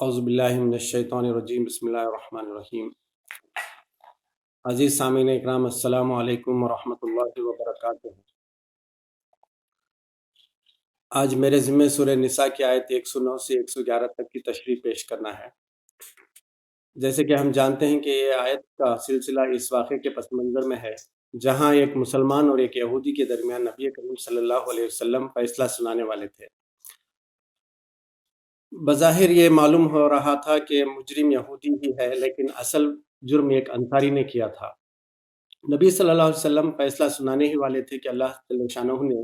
اعوذ باللہ من الشیطان الرجیم، بسم اللہ الرحمن الرحیم۔ عزیز سامعین اکرام، السلام علیکم ورحمۃ اللہ وبرکاتہ۔ آج میرے ذمہ سورہ نساء کی آیت 109 سے 111 تک کی تشریح پیش کرنا ہے۔ جیسے کہ ہم جانتے ہیں کہ یہ آیت کا سلسلہ اس واقعے کے پس منظر میں ہے جہاں ایک مسلمان اور ایک یہودی کے درمیان نبی کریم صلی اللہ علیہ وسلم فیصلہ سنانے والے تھے۔ بظاہر یہ معلوم ہو رہا تھا کہ مجرم یہودی ہی ہے، لیکن اصل جرم ایک انصاری نے کیا تھا۔ نبی صلی اللہ علیہ وسلم فیصلہ سنانے ہی والے تھے کہ اللہ جل شانہ نے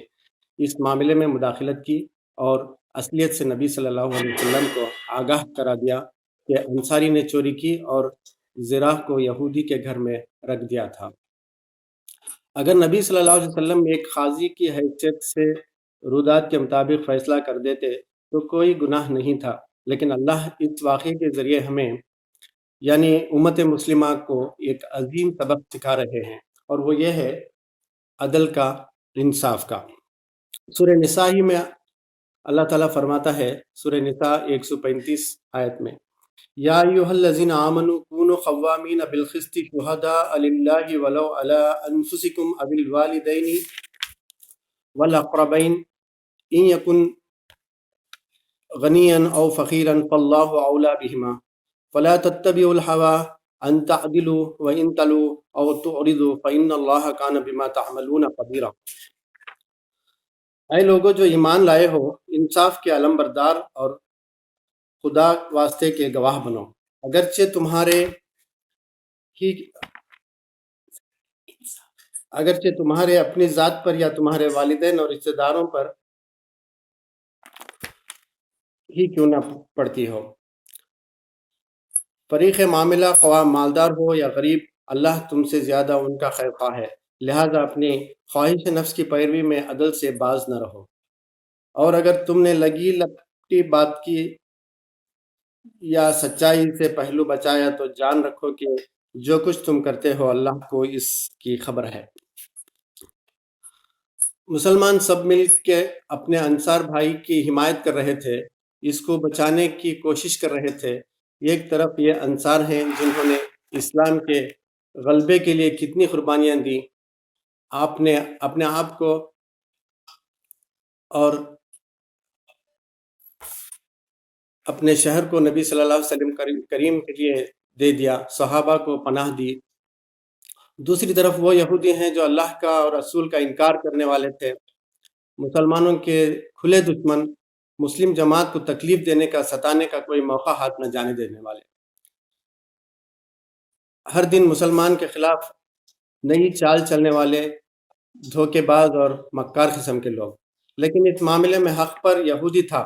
اس معاملے میں مداخلت کی اور اصلیت سے نبی صلی اللہ علیہ وسلم کو آگاہ کرا دیا کہ انصاری نے چوری کی اور زراح کو یہودی کے گھر میں رکھ دیا تھا۔ اگر نبی صلی اللہ علیہ وسلم ایک قاضی کی حیثیت سے رودات کے مطابق فیصلہ کر دیتے تو کوئی گناہ نہیں تھا، لیکن اللہ اس واقعے کے ذریعے ہمیں یعنی امت مسلمہ کو ایک عظیم سبق سکھا رہے ہیں، اور وہ یہ ہے عدل کا، انصاف کا۔ سورہ نساء ہی میں اللہ تعالیٰ فرماتا ہے، سورہ نساء 135 آیت میں، یا ایھا الذین آمنوا کونوا قوامین بالقسط شہداء للہ ولو علی انفسکم او الوالدین والاقربین ان یکن غنیا او فقیرا فاللہ اولی بہما فلا تتبعوا الهوى ان تعدلوا وان تلوا او تعرضوا فان اللہ کان بما تعملون خبیرا۔ اے لوگوں جو ایمان لائے ہو، انصاف کے علم بردار اور خدا واسطے کے گواہ بنو، اگرچہ تمہارے اپنی ذات پر یا تمہارے والدین اور رشتہ داروں پر ہی کیوں نہ پڑتی ہو۔ فریق معاملہ خواہ مالدار ہو یا غریب، اللہ تم سے زیادہ ان کا خیر خواہ ہے، لہذا اپنی خواہش نفس کی پیروی میں عدل سے باز نہ رہو۔ اور اگر تم نے لگی لپٹی بات کی یا سچائی سے پہلو بچایا تو جان رکھو کہ جو کچھ تم کرتے ہو اللہ کو اس کی خبر ہے۔ مسلمان سب مل کے اپنے انصار بھائی کی حمایت کر رہے تھے، اس کو بچانے کی کوشش کر رہے تھے۔ ایک طرف یہ انصار ہیں جنہوں نے اسلام کے غلبے کے لیے کتنی قربانیاں دیں، آپ نے اپنے آپ کو اور اپنے شہر کو نبی صلی اللہ علیہ وسلم کریم کے لیے دے دیا، صحابہ کو پناہ دی۔ دوسری طرف وہ یہودی ہیں جو اللہ کا اور رسول کا انکار کرنے والے تھے، مسلمانوں کے کھلے دشمن، مسلم جماعت کو تکلیف دینے کا، ستانے کا کوئی موقع ہاتھ نہ جانے دینے والے، ہر دن مسلمان کے خلاف نئی چال چلنے والے، دھوکے باز اور مکار قسم کے لوگ۔ لیکن اس معاملے میں حق پر یہودی تھا۔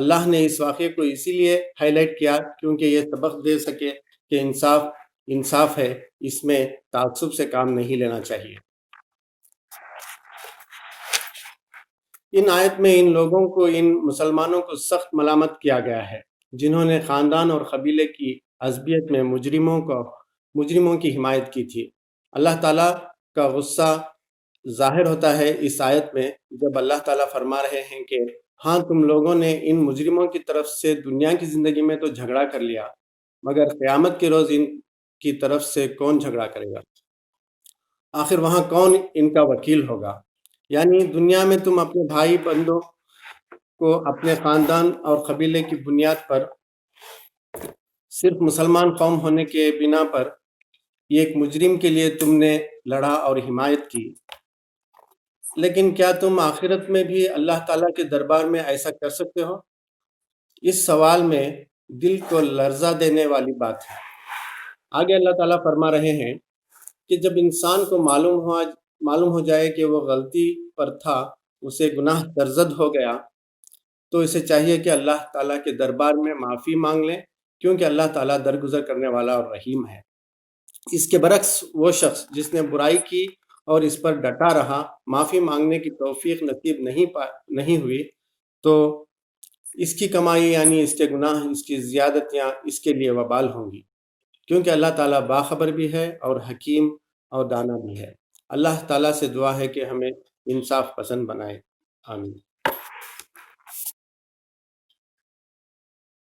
اللہ نے اس واقعے کو اسی لیے ہائی لائٹ کیا کیونکہ یہ سبق دے سکے کہ انصاف ہے، اس میں تعصب سے کام نہیں لینا چاہیے۔ ان آیت میں ان لوگوں کو، ان مسلمانوں کو سخت ملامت کیا گیا ہے جنہوں نے خاندان اور قبیلے کی عصبیت میں مجرموں کی حمایت کی تھی۔ اللہ تعالیٰ کا غصہ ظاہر ہوتا ہے اس آیت میں جب اللہ تعالیٰ فرما رہے ہیں کہ ہاں تم لوگوں نے ان مجرموں کی طرف سے دنیا کی زندگی میں تو جھگڑا کر لیا، مگر قیامت کے روز ان کی طرف سے کون جھگڑا کرے گا؟ آخر وہاں کون ان کا وکیل ہوگا؟ یعنی دنیا میں تم اپنے بھائی بندوں کو اپنے خاندان اور قبیلے کی بنیاد پر، صرف مسلمان قوم ہونے کے بنا پر ایک مجرم کے لیے تم نے لڑا اور حمایت کی، لیکن کیا تم آخرت میں بھی اللہ تعالیٰ کے دربار میں ایسا کر سکتے ہو؟ اس سوال میں دل کو لرزہ دینے والی بات ہے۔ آگے اللہ تعالیٰ فرما رہے ہیں کہ جب انسان کو معلوم ہو جائے کہ وہ غلطی پر تھا، اسے گناہ سرزد ہو گیا، تو اسے چاہیے کہ اللہ تعالیٰ کے دربار میں معافی مانگ لیں، کیونکہ اللہ تعالیٰ درگزر کرنے والا اور رحیم ہے۔ اس کے برعکس وہ شخص جس نے برائی کی اور اس پر ڈٹا رہا، معافی مانگنے کی توفیق نصیب نہیں ہوئی، تو اس کی کمائی یعنی اس کے گناہ، اس کی زیادتیاں اس کے لیے وبال ہوں گی، کیونکہ اللہ تعالیٰ باخبر بھی ہے اور حکیم اور دانا بھی ہے۔ اللہ تعالیٰ سے دعا ہے کہ ہمیں انصاف پسند بنائے، آمین۔